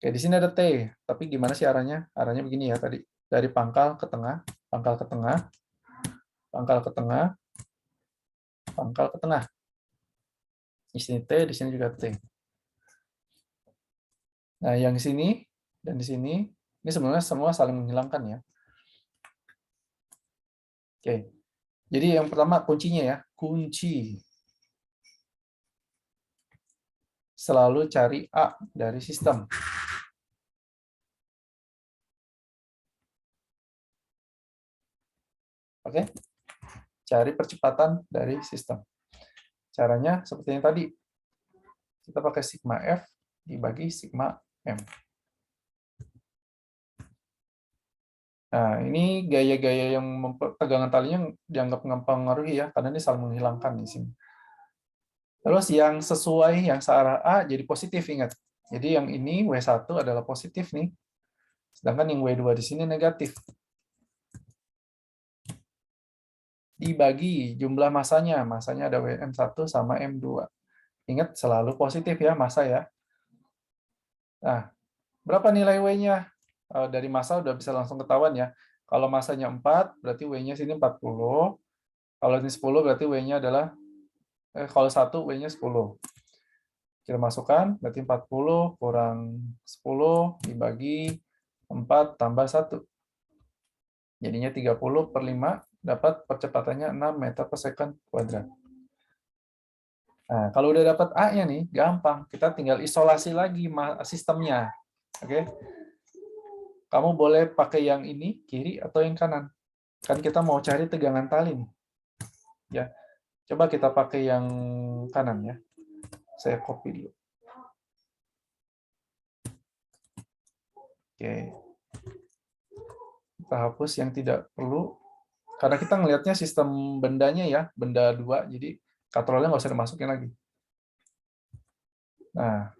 Oke, di sini ada T, tapi gimana sih arahnya? Arahnya begini ya tadi. Dari pangkal ke tengah, pangkal ke tengah, pangkal ke tengah, pangkal ke tengah. Di sini T, di sini juga T. Nah, yang di sini dan di sini, ini sebenarnya semua saling menghilangkan ya. Oke. Jadi yang pertama kuncinya ya, kunci. Selalu cari A dari sistem. Oke? Cari percepatan dari sistem. Caranya seperti yang tadi. Kita pakai sigma F dibagi sigma M. Nah, ini gaya-gaya yang tegangan talinya dianggap mempengaruhi ya, karena ini saling menghilangkan di sini. Terus yang sesuai, yang searah A jadi positif, ingat. Jadi yang ini W1 adalah positif nih, sedangkan yang W2 di sini negatif. Dibagi jumlah masanya ada M1 sama M2. Ingat, selalu positif ya massa ya. Nah, berapa nilai W-nya? Dari massa udah bisa langsung ketahuan ya. Kalau massanya 4, berarti W-nya sini 40. Kalau ini 10, berarti W-nya adalah, kalau 1, W-nya 10. Kita masukkan, berarti 40 kurang 10 dibagi 4 tambah 1. Jadinya 30/5, dapat percepatannya 6 meter per second kuadrat. Nah, kalau udah dapat A-nya nih, gampang. Kita tinggal isolasi lagi sistemnya. Oke? Kamu boleh pakai yang ini, kiri, atau yang kanan. Kan kita mau cari tegangan tali nih. Ya. Coba kita pakai yang kanan ya. Saya copy dulu. Oke. Kita hapus yang tidak perlu. Karena kita ngelihatnya sistem bendanya ya, benda 2, jadi katrolnya nggak usah dimasukin lagi. Nah,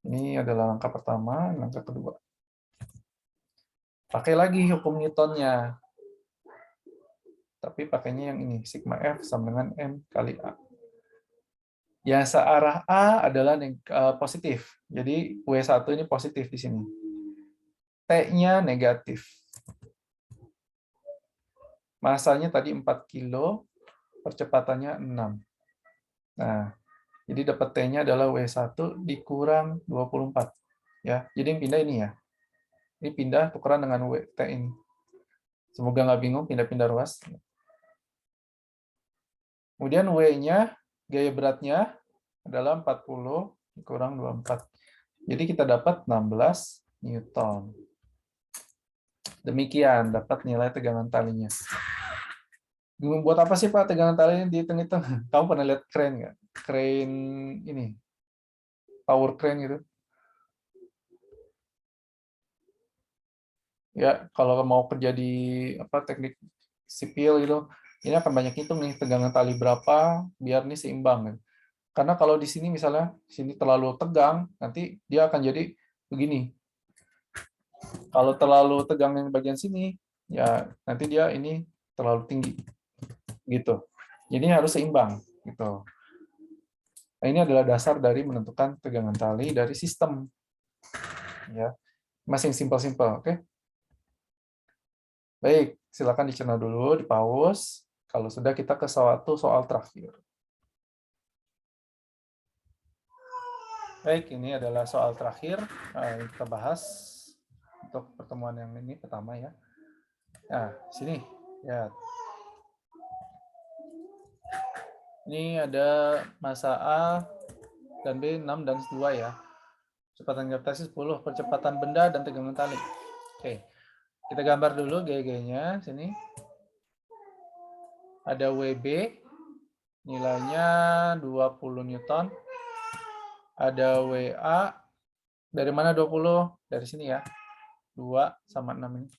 ini adalah langkah pertama, langkah kedua. Pakai lagi hukum Newtonnya. Tapi pakainya yang ini, sigma F sama dengan M kali A. Yang searah A adalah positif. Jadi W1 ini positif di sini. T-nya negatif. Masanya tadi 4 kilo, percepatannya 6. Nah, jadi dapat T-nya adalah W1 dikurang 24. Ya, jadi yang pindah ini ya. Ini pindah tukeran dengan T ini. Semoga nggak bingung pindah-pindah ruas. Kemudian W-nya, gaya beratnya adalah 40 dikurang 24. Jadi kita dapat 16 Newton. Demikian, dapat nilai tegangan talinya. Buat apa sih Pak tegangan talinya dihitung-hitung? Kamu pernah lihat crane nggak? Crane ini, tower crane gitu. Ya, kalau mau kerja di teknik sipil gitu, ini akan banyak hitung nih tegangan tali berapa biar ini seimbang. Gitu. Karena kalau di sini misalnya sini terlalu tegang, nanti dia akan jadi begini. Kalau terlalu tegang yang bagian sini, ya nanti dia ini terlalu tinggi, gitu. Jadi harus seimbang, gitu. Nah, ini adalah dasar dari menentukan tegangan tali dari sistem, ya. Masih simpel-simpel, oke? Baik, silakan dicerna dulu, di pause. Kalau sudah kita ke suatu soal terakhir. Baik, ini adalah soal terakhir yang kita bahas untuk pertemuan yang ini pertama ya. Nah, sini ya. Ini ada massa A dan B 6 dan 2 ya. Kecepatan gravitasi 10, percepatan benda dan tegangan tali. Oke. Kita gambar dulu gaya-gayanya sini. Ada WB nilainya 20 Newton. Ada WA, dari mana 20? Dari sini ya, 2 sama 6 ini.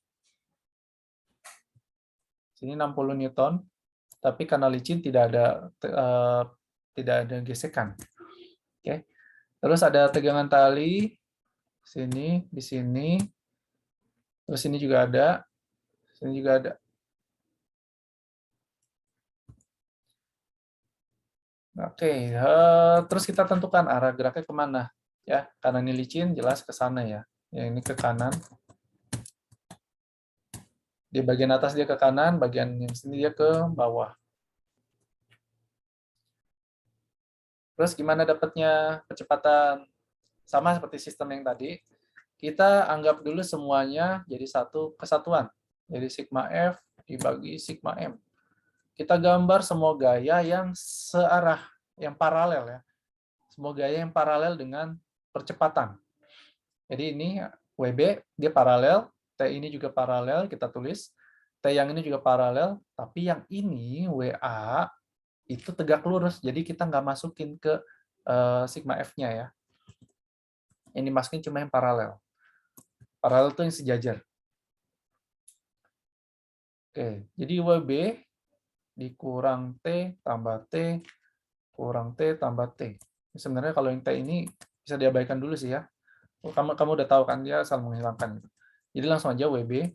Sini 60 Newton, tapi karena licin tidak ada gesekan. Oke. Terus ada tegangan tali, sini, di sini, terus sini juga ada, sini juga ada. Oke, terus kita tentukan arah geraknya kemana, ya? Karena ini licin, jelas ke sana ya. Yang ini ke kanan. Di bagian atas dia ke kanan, bagian yang sini dia ke bawah. Terus gimana dapatnya kecepatan? Sama seperti sistem yang tadi, kita anggap dulu semuanya jadi satu kesatuan. Jadi sigma F dibagi sigma M. Kita gambar semua gaya yang searah, yang paralel ya. Semua gaya yang paralel dengan percepatan. Jadi ini WB, dia paralel, T ini juga paralel, kita tulis. T yang ini juga paralel, tapi yang ini WA itu tegak lurus, jadi kita nggak masukin ke sigma F-nya ya. Yang dimasukin cuma yang paralel. Paralel itu yang sejajar. Oke, jadi WB dikurang T tambah T kurang T tambah T. Sebenarnya kalau yang T ini bisa diabaikan dulu sih ya. Kamu udah tahu kan dia asal menghilangkan. Jadi langsung aja WB.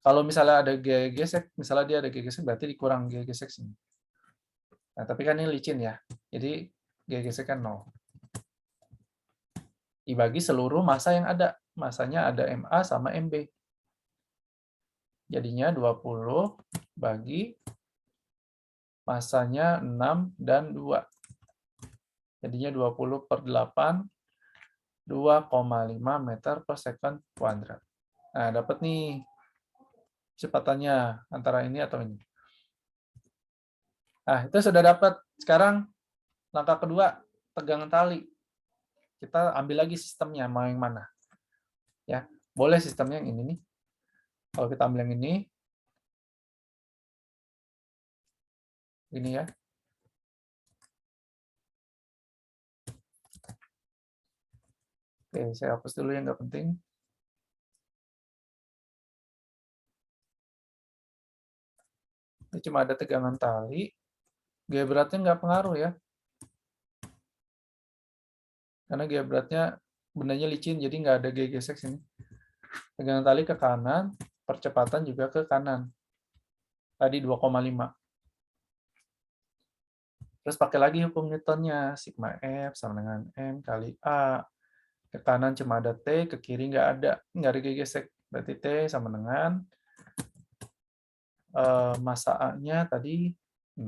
Kalau misalnya ada G gesek, misalnya dia ada G gesek berarti dikurang G gesek sini. Nah, tapi kan ini licin ya. Jadi G gesek kan 0. Dibagi seluruh massa yang ada. Massanya ada MA sama MB. Jadinya 20 bagi massanya 6 dan 2. Jadinya 20 per 8, 2,5 meter per second kuadrat. Nah, dapat nih kecepatannya antara ini atau ini. Nah, itu sudah dapat. Sekarang langkah kedua, tegangan tali. Kita ambil lagi sistemnya, mau yang mana. Ya, boleh sistemnya yang ini nih. Kalau kita ambil yang ini ya. Oke, saya hapus dulu yang nggak penting. Ini cuma ada tegangan tali. Gaya beratnya nggak pengaruh ya. Karena gaya beratnya bendanya licin, jadi nggak ada gaya gesek sini. Tegangan tali ke kanan, percepatan juga ke kanan. Tadi 2,5. Terus pakai lagi hukum Newtonnya. Sigma F sama dengan M kali A. Ke kanan cuma ada T, ke kiri nggak ada gaya gesek. Berarti T sama dengan massa A-nya tadi 6,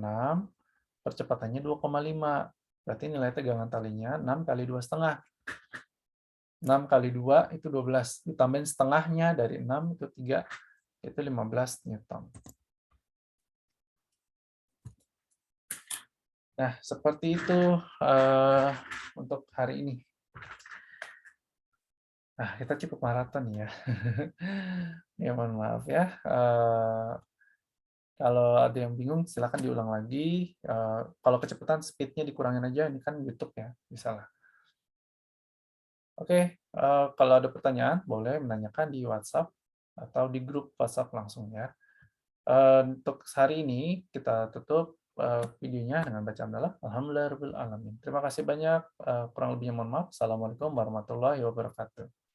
percepatannya 2,5. Berarti nilai tegangan talinya 6 kali 2,5. 6 kali 2 itu 12. Ditambahin setengahnya dari 6 itu 3, itu 15 Newton. Nah, seperti itu untuk hari ini. Nah, kita cukup maraton ya. Ya, mohon maaf ya. Kalau ada yang bingung, silakan diulang lagi. Kalau kecepatan, speed-nya dikurangin aja. Ini kan YouTube ya, bisa lah. Oke, kalau ada pertanyaan, boleh menanyakan di WhatsApp atau di grup WhatsApp langsung ya. Untuk hari ini, kita tutup videonya dengan bacaan adalah Alhamdulillahirabbil alamin. Terima kasih banyak. Kurang lebihnya mohon maaf. Assalamualaikum warahmatullahi wabarakatuh.